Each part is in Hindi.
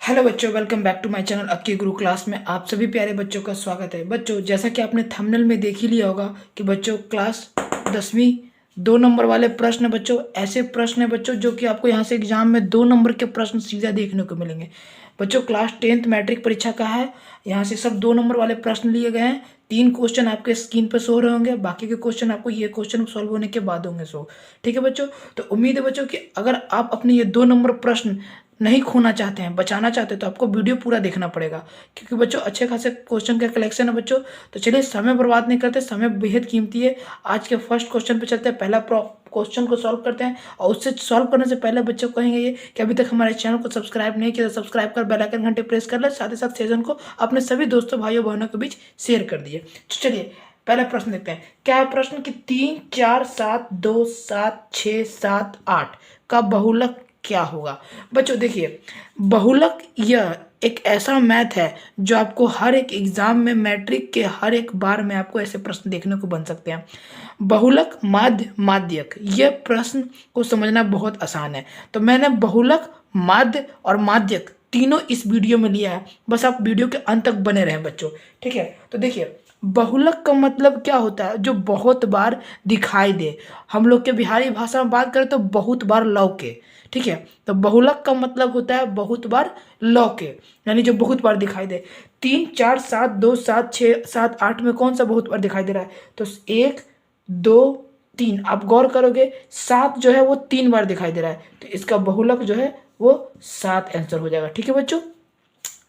हेलो बच्चों, welcome back to my channel Akki Guru class में आप सभी प्यारे बच्चों का स्वागत है। बच्चों, जैसा कि आपने थंबनेल में देख ही लिया होगा कि बच्चों क्लास 10वीं 2 नंबर वाले प्रश्न बच्चों ऐसे प्रश्न है बच्चों जो कि आपको यहाँ से एग्जाम में 2 नंबर के प्रश्न सीधा देखने को मिलेंगे। बच्चों, क्लास 10th मैट्रिक परीक्षा का है। यहाँ से सब 2 नंबर वाले प्रश्न लिए गए हैं। 3 क्वेश्चन आपके स्क्रीन पर शो रहे होंगे, बाकी के क्वेश्चन आपको ये क्वेश्चन सॉल्व होने के बाद होंगे शो। ठीक है बच्चों, तो उम्मीद है बच्चों कि अगर आप अपने ये 2 नंबर प्रश्न नहीं खोना चाहते हैं, बचाना चाहते हैं, तो आपको वीडियो पूरा देखना पड़ेगा, क्योंकि बच्चों अच्छे खासे क्वेश्चन का कलेक्शन है बच्चों। तो चलिए समय बर्बाद नहीं करते, समय बेहद कीमती है। आज के फर्स्ट क्वेश्चन पे चलते हैं। पहला क्वेश्चन को सॉल्व करते हैं, और उससे सॉल्व करने से पहले बच्चों को कहेंगे ये कि अभी तक हमारे चैनल को सब्सक्राइब नहीं किया तो सब्सक्राइब कर बेल आइकन घंटे प्रेस कर ले, साथ ही साथ सेशन को अपने सभी दोस्तों भाइयों बहनों के बीच शेयर कर दिए। तो चलिए पहला प्रश्न देखते हैं। क्या है प्रश्न कि 3, 4, 7, 2, 7, 6, 7, 8 का बहुलक क्या होगा। बच्चों देखिए, बहुलक यह एक ऐसा मैथ है जो आपको हर एक एग्जाम में मैट्रिक के हर एक बार में आपको ऐसे प्रश्न देखने को बन सकते हैं। बहुलक, माध्य, माध्यक, यह प्रश्न को समझना बहुत आसान है। तो मैंने बहुलक, माध्य और माध्यक तीनों इस वीडियो में लिया है, बस आप वीडियो के अंत तक बने रहें बच्चों। ठीक है, तो देखिए बहुलक का मतलब क्या होता है, जो बहुत बार दिखाई दे। हम लोग के बिहारी भाषा में बात करें तो बहुत बार लौके। ठीक है, तो बहुलक का मतलब होता है बहुत बार लौके, यानी जो बहुत बार दिखाई दे। 3, 4, 7, 2, 7, 6, 7, 8 में कौन सा बहुत बार दिखाई दे रहा है, तो 1, 2, 3। आप गौर करोगे 7 जो है वो 3 बार दिखाई दे रहा है, तो इसका बहुलक जो है वो 7 आंसर हो जाएगा। ठीक है बच्चों,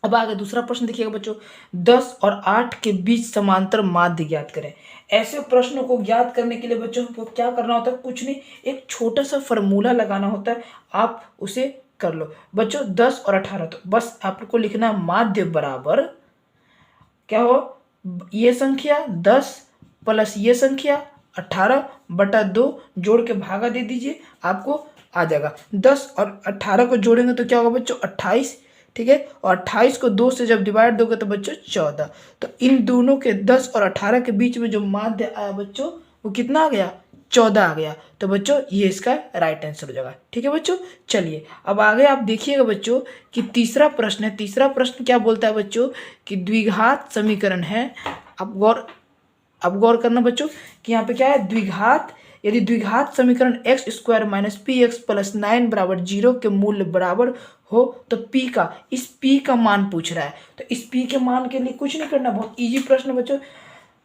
अब आगे दूसरा प्रश्न देखिएगा बच्चों। 10 और 8 के बीच समांतर माध्य ज्ञात करें। ऐसे प्रश्नों को ज्ञात करने के लिए बच्चों को क्या करना होता है, कुछ नहीं, एक छोटा सा फॉर्मूला लगाना होता है। आप उसे कर लो बच्चों। 10 और 18, तो बस आपको लिखना माध्य बराबर क्या हो, ये संख्या 10 प्लस ये संख्या 18/2 जोड़ के भागा दे दीजिए, आपको आ जाएगा। 10 और 18 को जोड़ेंगे तो क्या होगा बच्चों, 28। ठीक है, और 28 को 2 से जब डिवाइड दोगे तो बच्चों 14। तो इन दोनों के 10 और 18 के बीच में जो माध्य आया बच्चों वो कितना आ गया, 14 आ गया। तो बच्चों ये इसका राइट आंसर हो जाएगा। ठीक है बच्चों, चलिए अब आगे आप देखिएगा बच्चों कि तीसरा प्रश्न है। तीसरा प्रश्न क्या बोलता है बच्चों कि द्विघात समीकरण है। अब गौर करना बच्चों कि यहाँ पे क्या है, द्विघात। यदि द्विघात समीकरण x² minus P x plus 9 बराबर 0 के मूल्य बराबर हो तो p का, इस p का मान पूछ रहा है। तो इस p के मान के लिए कुछ नहीं करना, बहुत इजी प्रश्न है बच्चों।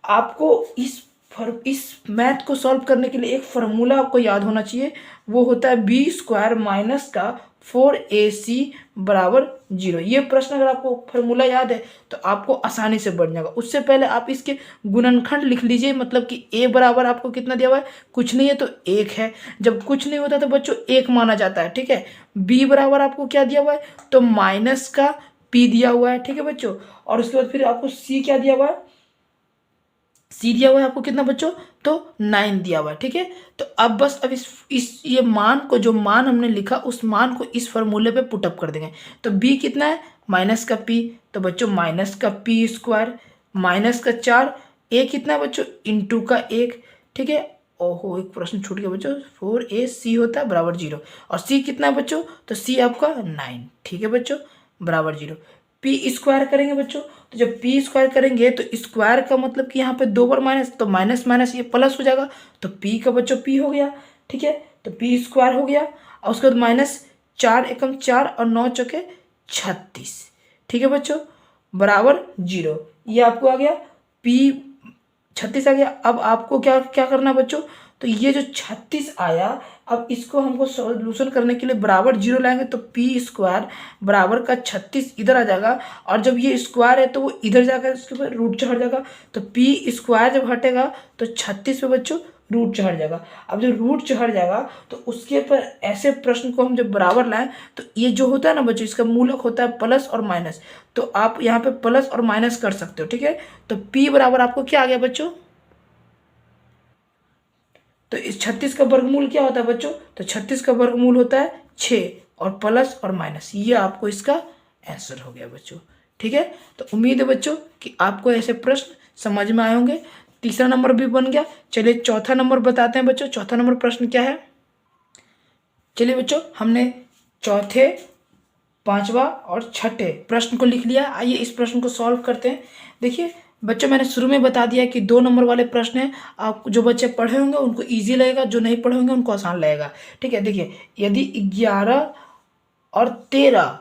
आपको इस मैथ को सॉल्व करने के लिए एक फॉर्मूला आपको याद होना चाहिए, वो होता है b² माइनस का 4ac बराबर 0। ये प्रश्न अगर आपको फॉर्मूला याद है तो आपको आसानी से बन जाएगा। उससे पहले आप इसके गुणनखंड लिख लीजिए, मतलब कि a बराबर आपको कितना दिया हुआ है, कुछ नहीं है तो 1 है। जब कुछ नहीं होता तो बच्चों 1 माना जाता है। ठीक है, b बराबर आपको क्या दिया हुआ है, तो माइनस का p दिया हुआ है। ठीक है बच्चों, और उसके बाद फिर आपको c क्या दिया हुआ है, सी दिया हुआ है आपको कितना बच्चों, तो 9 दिया हुआ है। ठीक है, तो अब बस अब इस ये मान को, जो मान हमने लिखा उस मान को इस फॉर्मूले पे पुटअप कर देंगे। तो b कितना है, माइनस का p, तो बच्चों माइनस का p² माइनस का 4, a कितना है बच्चों, इंटू का 1। ठीक है, ओहो एक प्रश्न छूट गया बच्चों, 4ac होता है बराबर 0, और c कितना है बच्चों, तो c आपका 9। ठीक है बच्चों, बराबर 0। p² करेंगे बच्चों, तो जब p² करेंगे तो स्क्वायर का मतलब कि यहाँ पे 2 बार माइनस, तो माइनस माइनस ये प्लस हो जाएगा, तो p का बच्चों p हो गया। ठीक है, तो p² हो गया, और उसके बाद माइनस 4 एकम 4 और 9 चौके 36। ठीक है बच्चों, बराबर 0। ये आपको आ गया p 36 आ गया। अब आपको क्या क्या करना बच्चों, तो ये जो 36 आया, अब इसको हमको सॉल्यूशन करने के लिए बराबर 0 लाएंगे, तो p² बराबर का 36 इधर आ जाएगा, और जब ये स्क्वायर है तो वो इधर जाकर इसके ऊपर रूट चढ़ जाएगा। तो p² जब हटेगा तो 36 पे बच्चों रूट चढ़ जाएगा। अब जब रूट चढ़ जाएगा तो उसके पर ऐसे प्रश्न को हम जब बराबर लाएं तो ये जो होता है ना बच्चों, इसका मूलक होता है प्लस और माइनस, तो आप यहाँ पे प्लस और माइनस कर सकते हो। ठीक है, तो p बराबर आपको क्या आ गया बच्चों, तो इस 36 का वर्गमूल क्या होता है बच्चों, तो 36 का वर्गमूल होता है 6, और प्लस और माइनस, ये आपको इसका आंसर हो गया बच्चों। ठीक है, तो उम्मीद है बच्चों कि आपको ऐसे प्रश्न समझ में आए होंगे। तीसरा नंबर भी बन गया। चलिए चौथा नंबर बताते हैं बच्चों। चौथा नंबर प्रश्न क्या है, चलिए बच्चों हमने चौथे पांचवा और छठे प्रश्न को लिख लिया। आइए इस प्रश्न को सॉल्व करते हैं। देखिए बच्चों, मैंने शुरू में बता दिया कि 2 नंबर वाले प्रश्न हैं। आप जो बच्चे पढ़े होंगे उनको इजी लगेगा, जो नहीं पढ़े होंगे उनको आसान लगेगा। ठीक है, देखिए यदि 11 और 13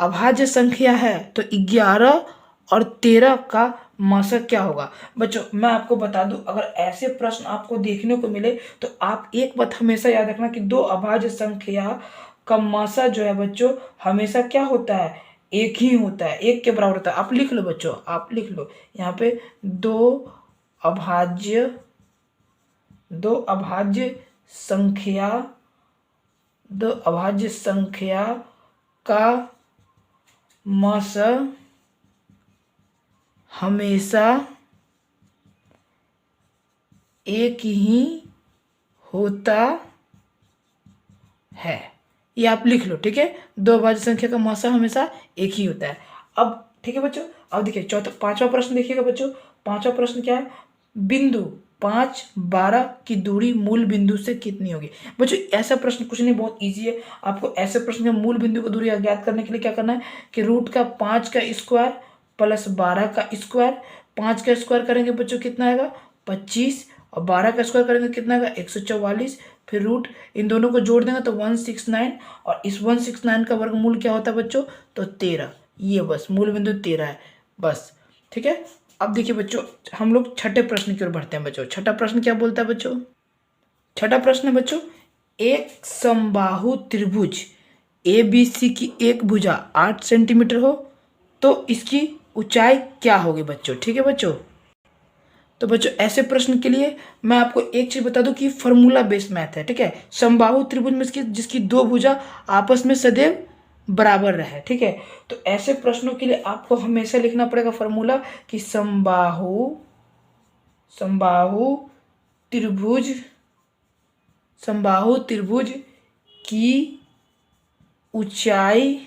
अभाज्य संख्या है तो 11 और 13 का मासक क्या होगा। बच्चों मैं आपको बता दूं, अगर ऐसे प्रश्न आपको देखने को मिले तो आप एक बात हमेशा याद रखना कि 2 अभाज्य संख्या का मासा जो है बच्चों हमेशा क्या होता है, एक ही होता है, एक के बराबर होता है। आप लिख लो बच्चों, आप लिख लो यहाँ पे अभाज्य दो अभाज्य संख्या का मासा हमेशा एक ही होता है। ये आप लिख लो, ठीक है। 2 अभाज्य संख्या का मासा हमेशा एक ही होता है। अब ठीक है बच्चों, अब देखिए पांचवा प्रश्न देखिएगा बच्चों। पांचवा प्रश्न क्या है, बिंदु 5, 12 की दूरी मूल बिंदु से कितनी होगी। बच्चों ऐसा प्रश्न कुछ नहीं, बहुत इजी है। आपको ऐसे प्रश्न के मूल बिंदु की दूरी ज्ञात करने के लिए क्या करना है कि रूट का 5 का स्क्वायर प्लस 12 का स्क्वायर। 5 का स्क्वायर करेंगे बच्चों कितना आएगा 25, और 12 का स्क्वायर करेंगे कितना आएगा 144। फिर रूट इन दोनों को जोड़ देंगे तो 169, और इस 169 का वर्गमूल क्या होता है बच्चों, तो 13। ये बस मूल बिंदु 13 है बस, ठीक है। अब देखिए बच्चों, हम लोग छठे प्रश्न की ओर बढ़ते हैं बच्चों। छठा प्रश्न क्या बोलता है बच्चों, छठा प्रश्न है बच्चों, एक समबाहु त्रिभुज ABC की एक भुजा 8 सेंटीमीटर हो तो इसकी ऊंचाई क्या होगी बच्चों। ठीक है बच्चों, तो बच्चों ऐसे प्रश्न के लिए मैं आपको एक चीज बता दूं कि फॉर्मूला बेस्ड मैथ है। ठीक है, समबाहु त्रिभुज में जिसकी 2 भुजा आपस में सदैव बराबर रहे। ठीक है, तो ऐसे प्रश्नों के लिए आपको हमेशा लिखना पड़ेगा फॉर्मूला कि समबाहु त्रिभुज की ऊंचाई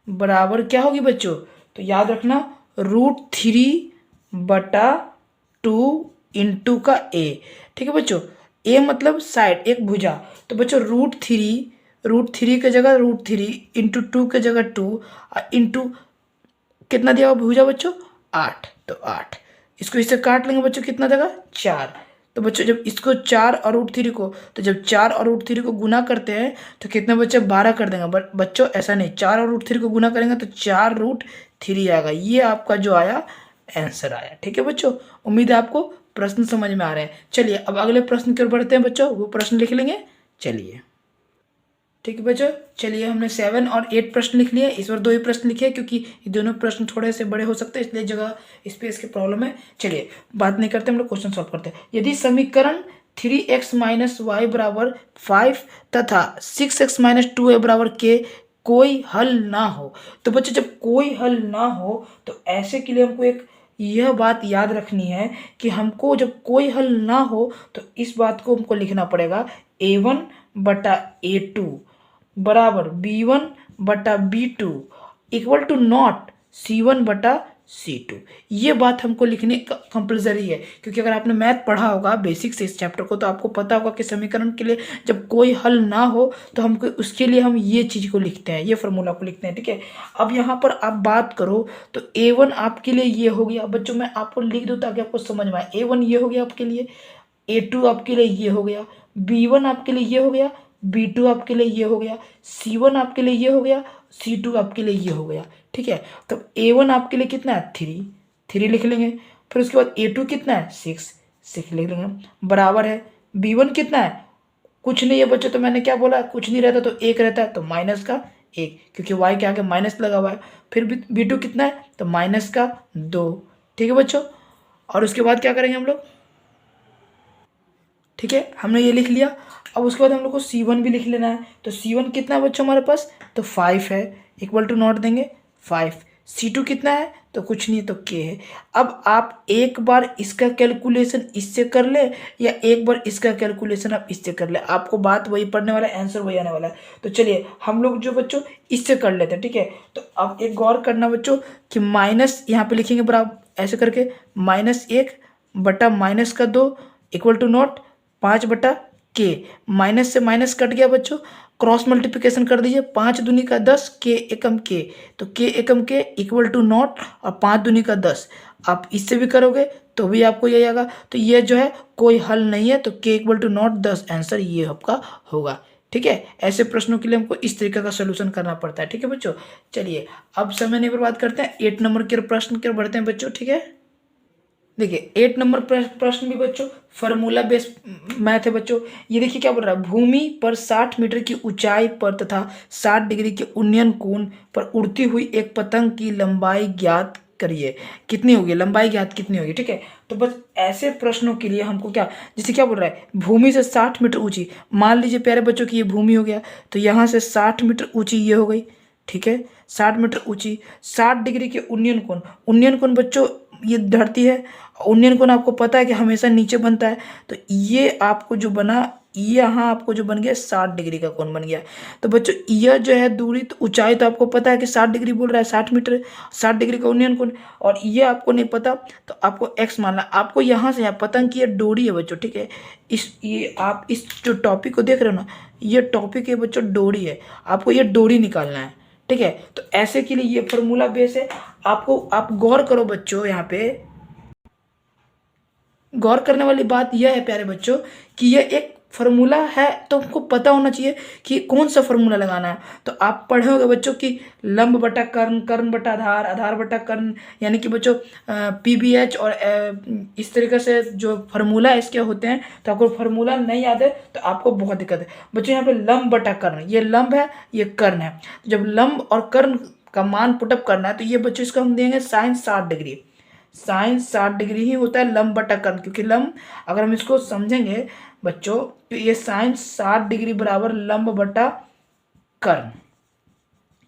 बराबर क्या होगी बच्चों, तो याद रखना √3/2 इंटू का a। ठीक है बच्चों, a मतलब साइड, एक भुजा। तो बच्चों √3 की जगह √3 इंटू 2 की जगह 2 इंटू कितना दिया हुआ भुजा बच्चों 8, तो 8। इसको इससे काट लेंगे बच्चों, कितना देगा 4। तो बच्चों जब इसको 4 और √3 को, तो जब 4 और √3 को गुना करते हैं तो कितने बच्चे 12 कर देंगे। बट बच्चों ऐसा नहीं, 4 और √3 को गुना करेंगे तो 4√3 आएगा। ये आपका जो आया आंसर आया। ठीक है बच्चों, उम्मीद है आपको प्रश्न समझ में आ रहे हैं। चलिए अब अगले प्रश्न की ओर बढ़ते हैं बच्चों, वो प्रश्न लिख लेंगे। चलिए ठीक है बच्चों, चलिए हमने 7 और 8 प्रश्न लिख लिए। इस बार 2 ही प्रश्न लिखे क्योंकि ये दोनों प्रश्न थोड़े से बड़े हो सकते हैं, इसलिए जगह स्पेस की प्रॉब्लम है। चलिए बात नहीं करते, हम लोग क्वेश्चन सॉल्व करते हैं। यदि समीकरण 3x - y = 5 तथा 6x - 2y = k कोई हल ना हो, तो बच्चों जब कोई हल ना हो तो ऐसे के लिए हमको एक यह बात याद रखनी है कि हमको जब कोई हल ना हो तो इस बात को हमको लिखना पड़ेगा A1/A2 बराबर B1/B2 equal to not C1/C2। ये बात हमको लिखने का कंपल्सरी है, क्योंकि अगर आपने मैथ पढ़ा होगा बेसिक से इस चैप्टर को तो आपको पता होगा कि समीकरण के लिए जब कोई हल ना हो तो हमको उसके लिए हम ये चीज़ को लिखते हैं, ये फार्मूला को लिखते हैं। ठीक है, अब यहाँ पर आप बात करो तो A1 आपके लिए ये हो गया। बच्चों मैं आपको लिख दूँ ताकि आपको समझ में आए। A1 ये हो गया आपके लिए, A2 आपके लिए ये हो गया, B1 आपके लिए ये हो गया, B2 आपके लिए ये हो गया, C1 आपके लिए ये हो गया, C2 आपके लिए ये हो गया। ठीक है, तो A1 आपके लिए कितना है 3 लिख लेंगे। फिर उसके बाद A2 कितना है 6 लिख लेंगे, बराबर है B1 कितना है कुछ नहीं है बच्चों। तो मैंने क्या बोला, कुछ नहीं रहता तो 1 रहता है, तो -1 क्योंकि y के आगे माइनस लगा हुआ है। फिर B2 कितना है तो -2। ठीक है बच्चों, और उसके बाद क्या करेंगे हम लोग, ठीक है हमने ये लिख लिया। अब उसके बाद हम लोग को C1 भी लिख लेना है। तो C1 कितना है बच्चों हमारे पास, तो 5 है, इक्वल टू नॉट देंगे 5। C2 कितना है तो कुछ नहीं है तो K है। अब आप एक बार इसका कैलकुलेशन इससे कर ले या एक बार इसका कैलकुलेशन आप इससे कर ले, आपको बात वही पढ़ने वाला है, आंसर वही आने वाला है। तो चलिए हम लोग जो बच्चों इससे कर लेते हैं। ठीक है, तो अब एक गौर करना बच्चों कि माइनस यहाँ पे लिखेंगे बराबर ऐसे करके -1/-2 इक्वल टू नॉट 5/3 के, माइनस से माइनस कट गया बच्चों, क्रॉस मल्टीप्लिकेशन कर दीजिए, 5 दूनी का 10 के एकम के, तो के एकम के इक्वल टू नॉट और 5 दूनी का 10। आप इससे भी करोगे तो भी आपको यही आएगा। तो ये जो है कोई हल नहीं है, तो के इक्वल टू नॉट 10 आंसर ये आपका होगा। ठीक है, ऐसे प्रश्नों के लिए हमको इस तरीके का सोल्यूशन करना पड़ता है। ठीक है बच्चों, चलिए अब समय नहीं बर्बाद करते हैं, 8 नंबर के प्रश्न की ओर बढ़ते हैं बच्चों। ठीक है, देखिए 8 नंबर प्रश्न भी बच्चों फार्मूला बेस्ड मैथ है बच्चों। ये देखिए क्या बोल रहा है, भूमि पर 60 मीटर की ऊंचाई पर तथा 60 डिग्री के उन्नयन कोण पर उड़ती हुई एक पतंग की लंबाई ज्ञात करिए, कितनी होगी लंबाई, ज्ञात कितनी होगी। ठीक है, तो बस ऐसे प्रश्नों के लिए हमको क्या, जैसे क्या बोल रहा है, भूमि से 60 मीटर ऊंची, मान लीजिए प्यारे बच्चों की ये भूमि हो गया, तो यहाँ से 60 मीटर ऊंची ये हो गई। ठीक है, 60 मीटर ऊंची, 60 डिग्री के उन्नयन कोण बच्चों ये धरती है, उन्नयन कोण आपको पता है कि हमेशा नीचे बनता है, तो ये आपको जो बना, ये यहाँ आपको जो बन गया 60 डिग्री का कोण बन गया। तो बच्चों यह जो है दूरी, तो ऊंचाई तो आपको पता है कि 60 डिग्री बोल रहा है, 60 मीटर, 60 डिग्री का उन्नयन कोण, और ये आपको नहीं पता तो आपको एक्स मानना। आपको यहाँ से यहाँ पतंग की ये डोरी है बच्चों। ठीक है, ये आप इस जो टॉपिक को देख रहे हो ना, ये टॉपिक है बच्चों, डोरी है, आपको ये डोरी निकालना है। ठीक है, तो ऐसे के लिए ये फॉर्मूला बेस है। आपको आप गौर करो बच्चों, यहाँ पे गौर करने वाली बात यह है प्यारे बच्चों कि यह एक फार्मूला है, तो हमको पता होना चाहिए कि कौन सा फार्मूला लगाना है। तो आप पढ़े होंगे बच्चों कि लंब बटा कर्ण, कर्ण बटा आधार, आधार बटा कर्ण, यानी कि बच्चों PBH और इस तरीके से जो फार्मूला इसके होते हैं। तो आपको फार्मूला नहीं याद है तो आपको बहुत दिक्कत है बच्चों। यहाँ पे लंब बटा कर्ण, ये लंब है, ये कर्ण है। जब लंब और कर्ण का मान पुटअप करना है तो ये बच्चों इसको हम देंगे साइन 60 डिग्री, साइन 60 डिग्री ही होता है लंब बटा कर्ण, क्योंकि लंब अगर हम इसको समझेंगे बच्चों तो ये साइन 60 डिग्री बराबर लंब बटा कर्ण,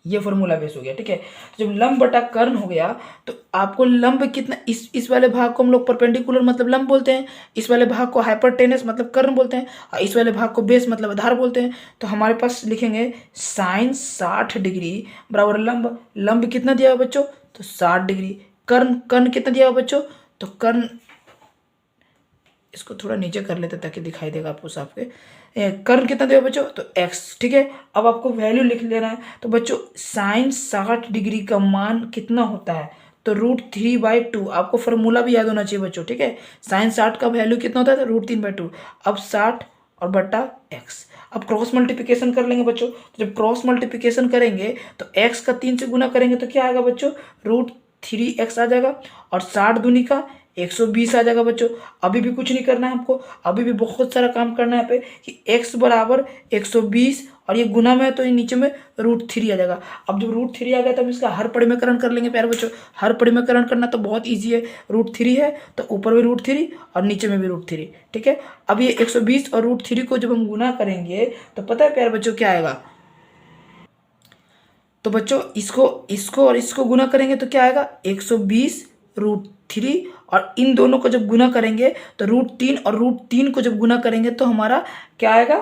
ये फॉर्मूला बेस हो गया। ठीक है, तो जब लंब बटा कर्ण हो गया तो आपको लंब कितना, इस वाले भाग को हम लोग परपेंडिकुलर मतलब लंब बोलते हैं, इस वाले भाग को हाइपरटेनस मतलब कर्ण बोलते हैं, और इस वाले भाग को बेस मतलब आधार बोलते हैं। तो हमारे पास लिखेंगे साइन 60 डिग्री बराबर लंब, लंब कितना दिया हुआ बच्चों, तो 60 डिग्री, कर्ण, कर्ण कितना दिया हुआ बच्चों, तो कर्ण, इसको थोड़ा नीचे कर लेते ताकि दिखाई देगा आपको साफ के, कर्ण कितना दिया बच्चों, तो x। ठीक है, अब आपको वैल्यू लिख लेना है। तो बच्चों साइन 60 डिग्री का मान कितना होता है, तो √3/2, आपको फॉर्मूला भी याद होना चाहिए बच्चों। ठीक है, साइन 60 का वैल्यू कितना होता है, तो √3/2। अब 60 और बटा x, अब क्रॉस मल्टीप्लिकेशन कर लेंगे बच्चों। तो जब क्रॉस मल्टीप्लिकेशन करेंगे तो x का 3 से गुना करेंगे तो क्या आएगा बच्चों, √3x आ जाएगा, और 60 दूनी का 120 आ जाएगा बच्चों। अभी भी कुछ नहीं करना है हमको, अभी भी बहुत सारा काम करना है यहाँ पे कि x बराबर 120 और ये गुना में है तो ये नीचे में √3 आ जाएगा। अब जब √3 आ गया तो हम इसका हर परिमेयकरण कर लेंगे प्यारे बच्चों। हर परिमेयकरण करना तो बहुत ईजी है, √3 है तो ऊपर भी √3 और नीचे में भी √3। ठीक है, अब ये 120 और √3 को जब हम गुना करेंगे तो पता है प्यारे बच्चों क्या आएगा, तो बच्चों इसको और इसको गुना करेंगे तो क्या आएगा, 120 √3, और इन दोनों को जब गुना करेंगे तो √3 और √3 को जब गुना करेंगे तो हमारा क्या आएगा,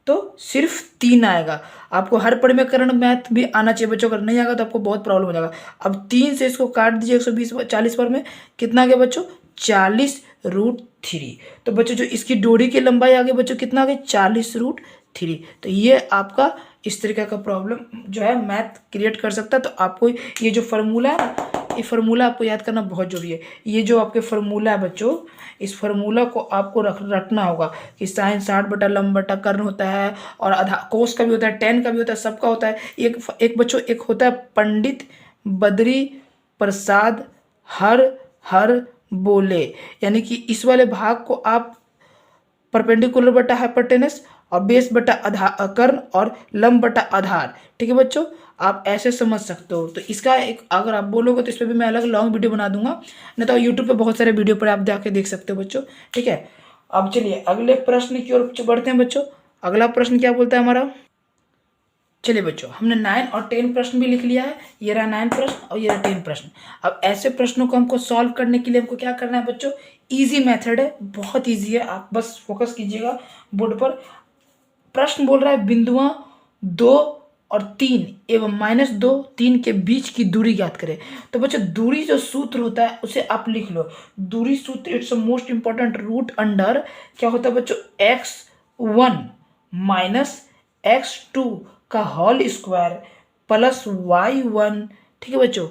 तो सिर्फ 3 आएगा। आपको हर परिमेयकरण मैथ भी आना चाहिए बच्चों, अगर नहीं आएगा तो आपको बहुत प्रॉब्लम हो जाएगा। अब 3 से इसको काट दीजिए, 120 40 पर में कितना आ गया बच्चों, 40 √3। तो बच्चों जो इसकी डोरी की लंबाई आ गई बच्चों कितना आ गई, 40 √3। तो ये आपका इस तरीके का प्रॉब्लम जो है मैथ क्रिएट कर सकता है। तो आपको ये जो फार्मूला है ना, ये फार्मूला आपको याद करना बहुत जरूरी है। ये जो आपके फार्मूला है बच्चों, इस फार्मूला को आपको रखना होगा कि साइन 60 बटा लंब बटा कर्ण होता है, और आधा कोस का भी होता है, टेन का भी होता है, सबका होता है। एक बच्चों एक होता है पंडित बद्री प्रसाद हर बोले, यानी कि इस वाले भाग को आप परपेंडिकुलर बटा हाइपरटेनस और बेस बटा आधार कर्ण और लंब बटा आधार। ठीक है बच्चों, आप ऐसे समझ सकते हो। तो इसका एक अगर आप बोलोगे तो इस पर भी मैं अलग लॉन्ग वीडियो बना दूंगा, नहीं तो यूट्यूब पे बहुत सारे वीडियो पर आप जाके देख सकते हो बच्चों। ठीक है, अब चलिए अगले प्रश्न की ओर बढ़ते हैं बच्चों। अगला प्रश्न क्या बोलता है हमारा, चलिए बच्चों हमने 9 और 10 प्रश्न भी लिख लिया है, ये रहा 9 प्रश्न और ये रहा 10 प्रश्न। अब ऐसे प्रश्नों को हमको सॉल्व करने के लिए हमको क्या करना है बच्चों, इजी मेथड है, बहुत इजी है, आप बस फोकस कीजिएगा बोर्ड पर। प्रश्न बोल रहा है बिंदुओं 2 और 3 एवं -2 3 के बीच की दूरी ज्ञात करें। तो बच्चों दूरी जो सूत्र होता है उसे आप लिख लो। दूरी सूत्र it's most important, root under क्या होता है बच्चों, x 1 माइनस x2 का होल स्क्वायर प्लस y1, ठीक है बच्चों,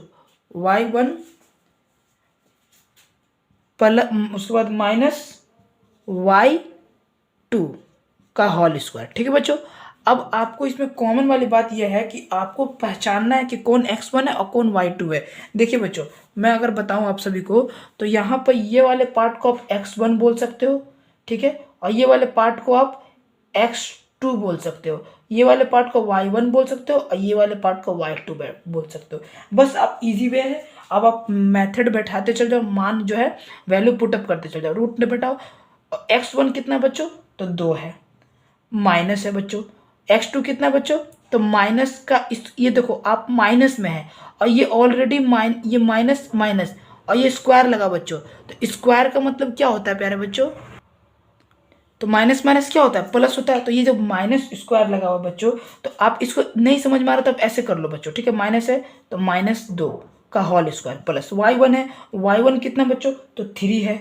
y1 उसके बाद माइनस y2 का होल स्क्वायर, ठीक है बच्चों। अब आपको इसमें कॉमन वाली बात यह है कि आपको पहचानना है कि कौन x1 है और कौन y2 है। देखिए बच्चों, मैं अगर बताऊं आप सभी को तो यहाँ पर ये वाले पार्ट को आप x1 बोल सकते हो, ठीक है, और ये वाले पार्ट को आप x2 बोल सकते हो, ये वाले पार्ट को y1 बोल सकते हो और ये वाले पार्ट को y2 बोल सकते हो। बस आप इजी वे है, अब आप मेथड बैठाते चल जाओ, मान जो है वैल्यू पुटअप करते चल जाओ, रूट में बैठाओ। x1 कितना बच्चों, तो 2 है, माइनस है बच्चों। x2 कितना बच्चों, तो माइनस का ये देखो आप माइनस में है और ये ऑलरेडी ये माइनस माइनस और ये स्क्वायर लगा बच्चों, तो स्क्वायर का मतलब क्या होता है प्यारे बच्चों, तो माइनस माइनस क्या होता है, प्लस होता है। तो ये जब माइनस स्क्वायर लगा हुआ बच्चों, तो आप इसको नहीं समझ में आ रहा तो आप ऐसे कर लो बच्चों, ठीक है, माइनस है तो -2 का होल स्क्वायर प्लस y1 है, y1 कितना बच्चों, तो 3 है,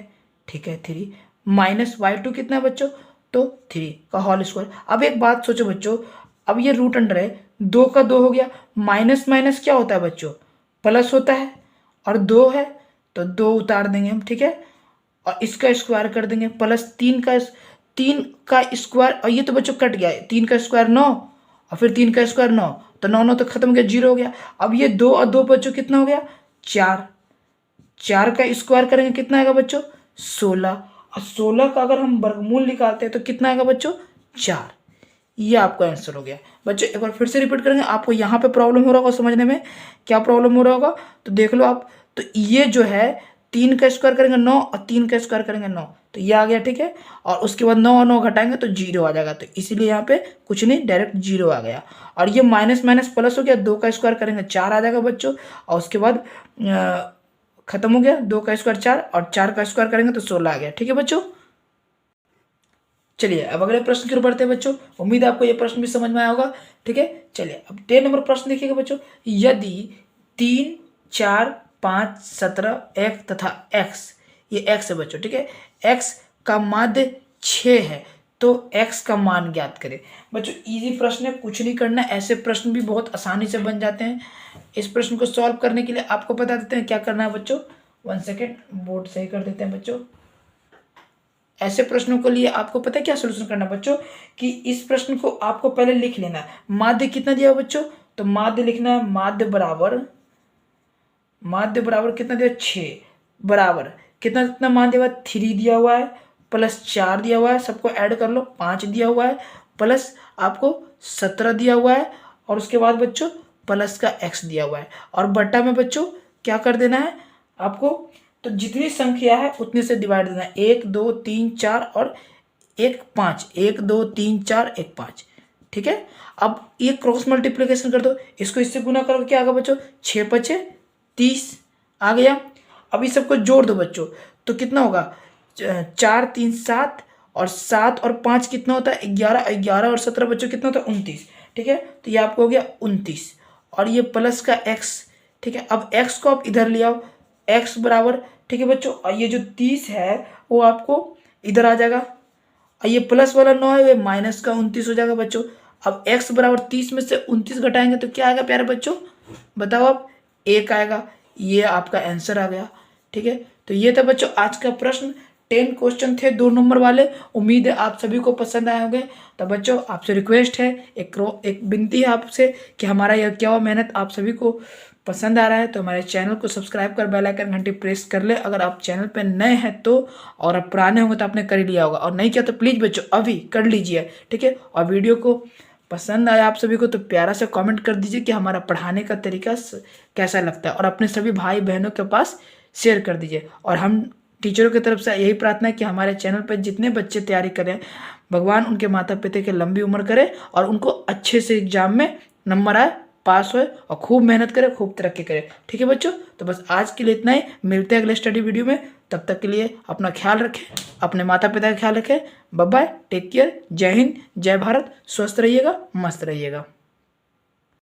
ठीक है 3, माइनस y2 कितना है बच्चों, तो 3 का होल स्क्वायर। अब एक बात सोचो बच्चों, अब ये रूट अंडर है, 2 का 2 हो गया, माइनस माइनस क्या होता है बच्चों, प्लस होता है, और 2 है तो 2 उतार देंगे हम, ठीक है, और इसका स्क्वायर कर देंगे, प्लस 3 का स्क्वायर, और ये तो बच्चों कट गया है, 3 का स्क्वायर 9 और फिर 3 का स्क्वायर 9, तो 9 9 तो खत्म हो गया, 0 हो गया। अब ये 2 और 2 बच्चों कितना हो गया, 4 का स्क्वायर करेंगे कितना आएगा बच्चों, 16, और 16 का अगर हम वर्गमूल निकालते हैं तो कितना आएगा बच्चों, 4। ये आपका आंसर हो गया बच्चों। एक बार फिर से रिपीट करेंगे, आपको यहाँ पे प्रॉब्लम हो रहा होगा समझने में, क्या प्रॉब्लम हो रहा होगा तो देख लो आप। तो ये जो है 3 का स्क्वायर करेंगे 9 और 3 का स्क्वायर करेंगे 9, तो ये आ गया, ठीक है, और उसके बाद 9 और 9 घटाएंगे तो 0 आ जाएगा, तो इसीलिए यहाँ पे कुछ नहीं, डायरेक्ट 0 आ गया। और ये माइनस माइनस प्लस हो गया, 2 का स्क्वायर करेंगे 4 आ जाएगा बच्चों, और उसके बाद खत्म हो गया, 2 का स्क्वायर 4 और 4 का स्क्वायर करेंगे तो 16 आ गया, ठीक है बच्चों। चलिए अब अगले प्रश्न की ओर बढ़ते हैं बच्चों, उम्मीद है आपको ये प्रश्न भी समझ में आया होगा, ठीक है। चलिए अब 10 नंबर प्रश्न देखिएगा बच्चों, यदि 3 4 5 17 1 तथा x, ये x है बच्चों, ठीक है, x का माध्य 6 है तो x का मान ज्ञात करें। बच्चों इजी प्रश्न है, कुछ नहीं करना, ऐसे प्रश्न भी बहुत आसानी से बन जाते हैं। इस प्रश्न को सॉल्व करने के लिए आपको बता देते हैं क्या करना है बच्चों, 1 सेकेंड, बोर्ड सही कर देते हैं बच्चों। ऐसे प्रश्नों के लिए आपको पता है क्या सोल्यूशन करना बच्चों, कि इस प्रश्न को आपको पहले लिख लेना है, माध्य कितना दिया बच्चों, तो माध्य लिखना है, माध्य बराबर कितना दिया, 6 बराबर कितना मान दिया हुआ है, 3 दिया हुआ है, प्लस 4 दिया हुआ है, सबको ऐड कर लो, 5 दिया हुआ है, प्लस आपको 17 दिया हुआ है, और उसके बाद बच्चों प्लस का x दिया हुआ है, और बट्टा में बच्चों क्या कर देना है आपको, तो जितनी संख्या है उतने से डिवाइड देना है, 1 2 3 4 और 1 5, 1 2 3 4 1 5, ठीक है। अब ये क्रॉस मल्टीप्लिकेशन कर दो, इसको इससे गुना करोगे क्या आएगा बच्चों, 6 5 30 आ गया। अब इस सबको जोड़ दो बच्चों, तो कितना होगा, 4 3 7 और 7 और 5 कितना होता है, 11, 11 और 17 बच्चों कितना होता है, 29, ठीक है, तो ये आपको हो गया 29, और ये प्लस का x, ठीक है। अब x को आप इधर ले आओ, x बराबर, ठीक है बच्चों, और ये जो 30 है वो आपको इधर आ जाएगा, और ये प्लस वाला 9 है, ये माइनस का 29 हो जाएगा बच्चों। अब x बराबर 30 में से 29 घटाएंगे तो क्या आएगा प्यारे बच्चों, बताओ आप, 1 आएगा, ये आपका आंसर आ गया, ठीक है। तो ये था बच्चों आज का प्रश्न, 10 क्वेश्चन थे 2 नंबर वाले, उम्मीद है आप सभी को पसंद आए होंगे। तो बच्चों आपसे रिक्वेस्ट है, एक विनती है आपसे कि हमारा यह क्या हुआ मेहनत आप सभी को पसंद आ रहा है तो हमारे चैनल को सब्सक्राइब कर बेल आइकन घंटी प्रेस कर ले, अगर आप चैनल पर नए हैं तो, और आप पुराने होंगे तो आपने कर ही लिया होगा, और नहीं किया तो प्लीज़ बच्चों अभी कर लीजिए, ठीक है। और वीडियो को पसंद आया आप सभी को तो प्यारा से कमेंट कर दीजिए कि हमारा पढ़ाने का तरीका कैसा लगता है, और अपने सभी भाई बहनों के पास शेयर कर दीजिए। और हम टीचरों की तरफ से यही प्रार्थना है कि हमारे चैनल पर जितने बच्चे तैयारी करें, भगवान उनके माता पिता की लंबी उम्र करे और उनको अच्छे से एग्जाम में नंबर आए, पास होए, और खूब मेहनत करे, खूब तरक्की करे, ठीक है बच्चों। तो बस आज के लिए इतना ही, मिलते हैं अगले स्टडी वीडियो में, तब तक के लिए अपना ख्याल रखें, अपने माता पिता का ख्याल रखें, बाय बाय, टेक केयर, जय हिंद, जय भारत, स्वस्थ रहिएगा, मस्त रहिएगा।